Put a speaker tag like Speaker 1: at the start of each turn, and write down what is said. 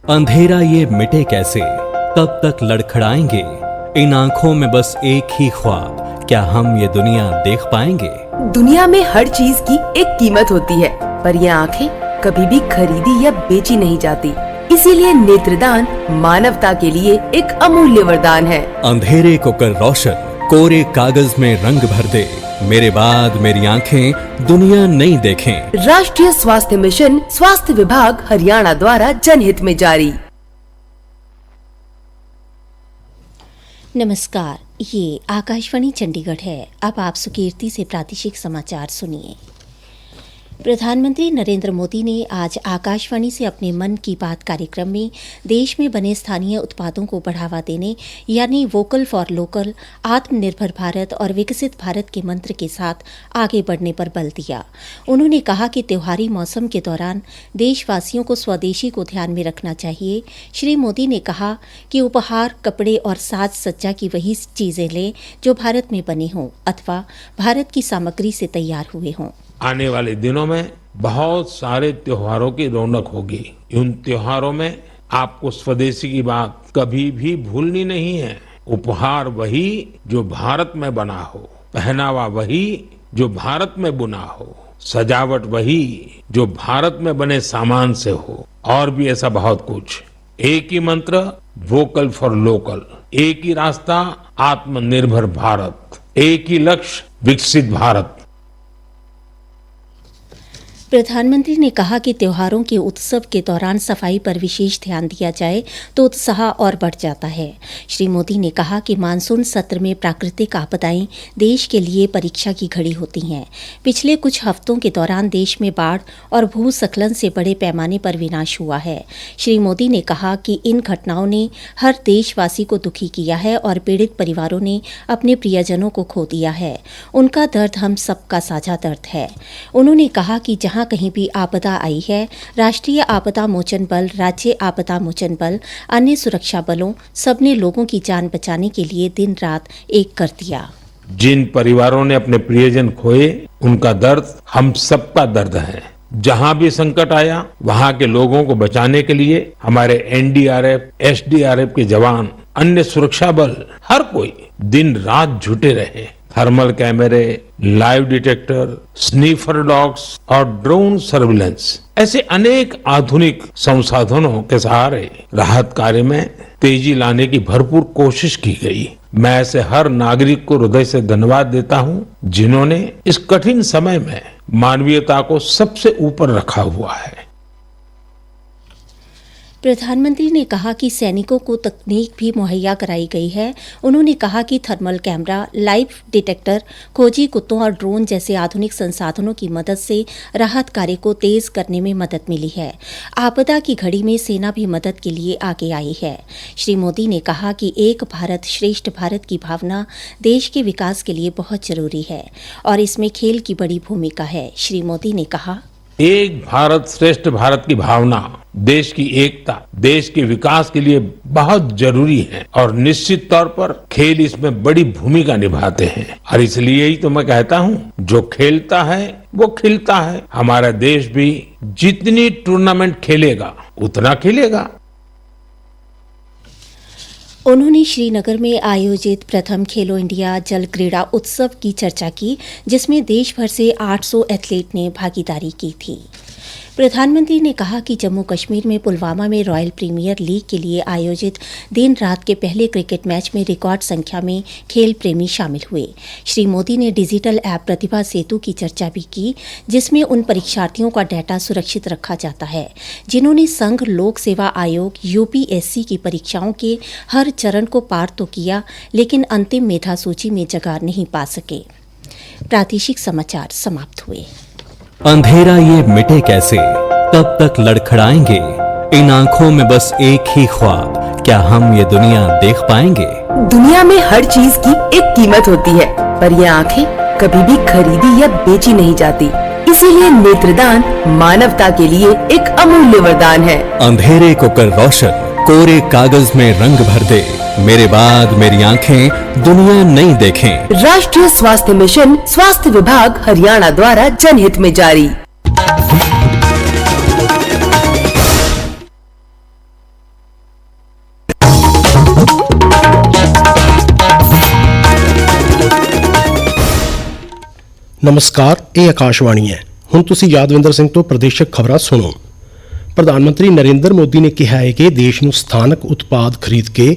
Speaker 1: अंधेरा ये मिटे कैसे, कब तक लड़खड़ाएंगे, इन आंखों में बस एक ही ख्वाब, क्या हम ये दुनिया देख पाएंगे।
Speaker 2: दुनिया में हर चीज की एक कीमत होती है, पर ये आंखें कभी भी खरीदी या बेची नहीं जाती। इसीलिए नेत्रदान मानवता के लिए एक अमूल्य वरदान है।
Speaker 1: अंधेरे को कर रोशन, कोरे कागज में रंग भर दे, मेरे बाद मेरी आंखें दुनिया नहीं देखें।
Speaker 2: राष्ट्रीय स्वास्थ्य मिशन, स्वास्थ्य विभाग हरियाणा द्वारा जनहित में जारी।
Speaker 3: नमस्कार, ये आकाशवाणी चंडीगढ़ है। अब आप सुकीर्ति से प्रादेशिक समाचार सुनिए। प्रधानमंत्री नरेंद्र मोदी ने आज आकाशवाणी से अपने मन की बात कार्यक्रम में देश में बने स्थानीय उत्पादों को बढ़ावा देने यानी वोकल फॉर लोकल, आत्मनिर्भर भारत और विकसित भारत के मंत्र के साथ आगे बढ़ने पर बल दिया। उन्होंने कहा कि त्योहारी मौसम के दौरान देशवासियों को स्वदेशी को ध्यान में रखना चाहिए। श्री मोदी ने कहा कि उपहार, कपड़े और साज सज्जा की वही चीजें लें जो भारत में बने हों अथवा भारत की सामग्री से तैयार हुए हों।
Speaker 4: आने वाले दिनों में बहुत सारे त्योहारों की रौनक होगी। उन त्योहारों में आपको स्वदेशी की बात कभी भी भूलनी नहीं है। उपहार वही जो भारत में बना हो, पहनावा वही जो भारत में बुना हो, सजावट वही जो भारत में बने सामान से हो, और भी ऐसा बहुत कुछ। एक ही मंत्र, वोकल फॉर लोकल, एक ही रास्ता, आत्मनिर्भर भारत, एक ही लक्ष्य, विकसित भारत।
Speaker 3: प्रधानमंत्री ने कहा कि त्योहारों के उत्सव के दौरान सफाई पर विशेष ध्यान दिया जाए तो उत्साह और बढ़ जाता है। श्री मोदी ने कहा कि मानसून सत्र में प्राकृतिक आपदाएं देश के लिए परीक्षा की घड़ी होती हैं। पिछले कुछ हफ्तों के दौरान देश में बाढ़ और भूस्खलन से बड़े पैमाने पर विनाश हुआ है। श्री मोदी ने कहा कि इन घटनाओं ने हर देशवासी को दुखी किया है और पीड़ित परिवारों ने अपने प्रियजनों को खो दिया है। उनका दर्द हम सबका साझा दर्द है। उन्होंने कहा कि जहां कहीं भी आपदा आई है, राष्ट्रीय आपदा मोचन बल, राज्य आपदा मोचन बल, अन्य सुरक्षा बलों सबने लोगों की जान बचाने के लिए दिन रात एक कर दिया।
Speaker 4: जिन परिवारों ने अपने प्रियजन खोए, उनका दर्द हम सबका दर्द है। जहां भी संकट आया, वहां के लोगों को बचाने के लिए हमारे एनडीआरएफ, एसडीआरएफ के जवान, अन्य सुरक्षा बल, हर कोई दिन रात जुटे रहे। थर्मल कैमरे, लाइव डिटेक्टर, स्नीफर डॉग्स और ड्रोन सर्विलेंस, ऐसे अनेक आधुनिक संसाधनों के सहारे राहत कार्य में तेजी लाने की भरपूर कोशिश की गई। मैं ऐसे हर नागरिक को हृदय से धन्यवाद देता हूं, जिन्होंने इस कठिन समय में मानवीयता को सबसे ऊपर रखा हुआ है।
Speaker 3: प्रधानमंत्री ने कहा कि सैनिकों को तकनीक भी मुहैया कराई गई है। उन्होंने कहा कि थर्मल कैमरा, लाइव डिटेक्टर, खोजी कुत्तों और ड्रोन जैसे आधुनिक संसाधनों की मदद से राहत कार्य को तेज करने में मदद मिली है। आपदा की घड़ी में सेना भी मदद के लिए आगे आई है। श्री मोदी ने कहा कि एक भारत श्रेष्ठ भारत की भावना देश के विकास के लिए बहुत जरूरी है और इसमें खेल की बड़ी भूमिका है। श्री मोदी ने कहा,
Speaker 4: एक भारत श्रेष्ठ भारत की भावना देश की एकता, देश के विकास के लिए बहुत जरूरी है और निश्चित तौर पर खेल इसमें बड़ी भूमिका निभाते हैं। और इसलिए ही तो मैं कहता हूं, जो खेलता है वो खिलता है। हमारा देश भी जितनी टूर्नामेंट खेलेगा उतना खिलेगा।
Speaker 3: उन्होंने श्रीनगर में आयोजित प्रथम खेलो इंडिया जल क्रीड़ा उत्सव की चर्चा की, जिसमें देश भर से 800 एथलीट ने भागीदारी की थी। प्रधानमंत्री ने कहा कि जम्मू कश्मीर में पुलवामा में रॉयल प्रीमियर लीग के लिए आयोजित दिन रात के पहले क्रिकेट मैच में रिकॉर्ड संख्या में खेल प्रेमी शामिल हुए। श्री मोदी ने डिजिटल ऐप प्रतिभा सेतु की चर्चा भी की, जिसमें उन परीक्षार्थियों का डाटा सुरक्षित रखा जाता है जिन्होंने संघ लोक सेवा आयोग यूपीएससी की परीक्षाओं के हर चरण को पार तो किया, लेकिन अंतिम मेधा सूची में जगह नहीं पा सके। प्रादेशिक समाचार समाप्त हुए।
Speaker 1: अंधेरा ये मिटे कैसे, कब तक लड़खड़ाएंगे, इन आंखों में बस एक ही ख्वाब, क्या हम ये दुनिया देख पाएंगे।
Speaker 2: दुनिया में हर चीज की एक कीमत होती है, पर ये आंखें कभी भी खरीदी या बेची नहीं जाती। इसीलिए नेत्रदान मानवता के लिए एक अमूल्य वरदान है।
Speaker 1: अंधेरे को कर रोशन, कोरे कागज में रंग भर दे, मेरे बाद मेरी आंखें दुनिया नहीं देखें।
Speaker 2: राष्ट्रीय स्वास्थ्य मिशन, स्वास्थ्य विभाग हरियाणा द्वारा जनहित में जारी।
Speaker 5: ਨਮਸਕਾਰ, ਇਹ ਆਕਾਸ਼ਵਾਣੀ ਹੈ। ਹੁਣ ਤੁਸੀਂ ਯਾਦਵਿੰਦਰ ਸਿੰਘ ਤੋਂ ਪ੍ਰਦੇਸ਼ਕ ਖਬਰਾਂ ਸੁਣੋ। ਪ੍ਰਧਾਨ ਮੰਤਰੀ ਨਰਿੰਦਰ ਮੋਦੀ ਨੇ ਕਿਹਾ ਹੈ ਕਿ ਦੇਸ਼ ਨੂੰ ਸਥਾਨਕ ਉਤਪਾਦ ਖਰੀਦ ਕੇ